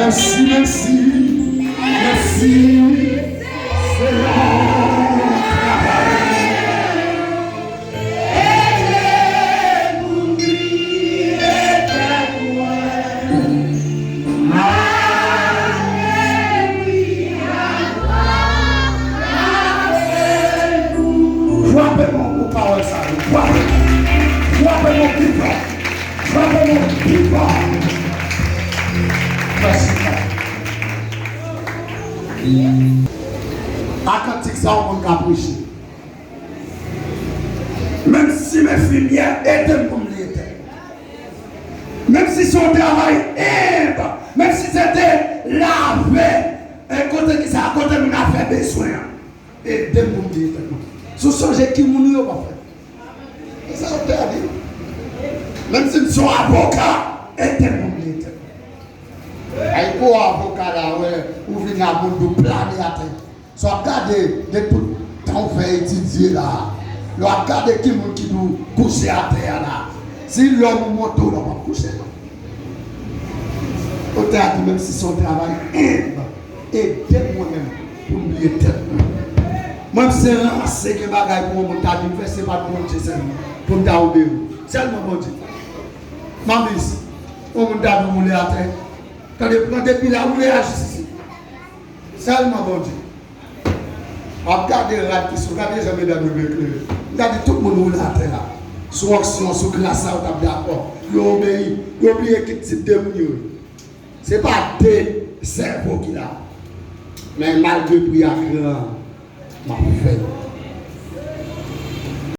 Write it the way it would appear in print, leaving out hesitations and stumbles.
Merci, merci, merci. C'est long travail. Frappez-moi pour parole ça. Frappez-moi plus fort. Frappez-moi plus fort. Merci. À cantique ça, on va capricher. Même si mes filmières étaient comme l'étaient. Même si son travail est, même si c'était lavé, et côté qui ça, à côté nous a fait besoin. Et deux monde dit sous songe qui moun yo pas fait. Ça on t'a dit. Même si son avocat était mon l'été. Ay ko avocat là ouais, ou vient à monde planer à terre. Soit regarder de tout temps fait étudier là. Le regarder qui moun qui nous coucher à terre là. Si l'homme monte là pas coucher. On t'a dit même si son travail est et moi-même pour oublier tête. Moi, c'est un que bagaille pour mon tas de faire, c'est pas pour mon Dieu seulement. Pour me t'aouber. Seulement mon Dieu. Maman, on me t'a de rouler à terre. Quand il prend des piles à rouler à justice. Seulement mon Dieu. Regardez les rats qui sont, regardez les amis dans le éclairé. Regardez tout le monde rouler à terre. Sous action, sous glace, on tape d'accord. Il obéit. Il oublie quel type de monde. Ce n'est pas des cerveaux qu'il a. Mais malgré tout, il y a grand. Ma fait.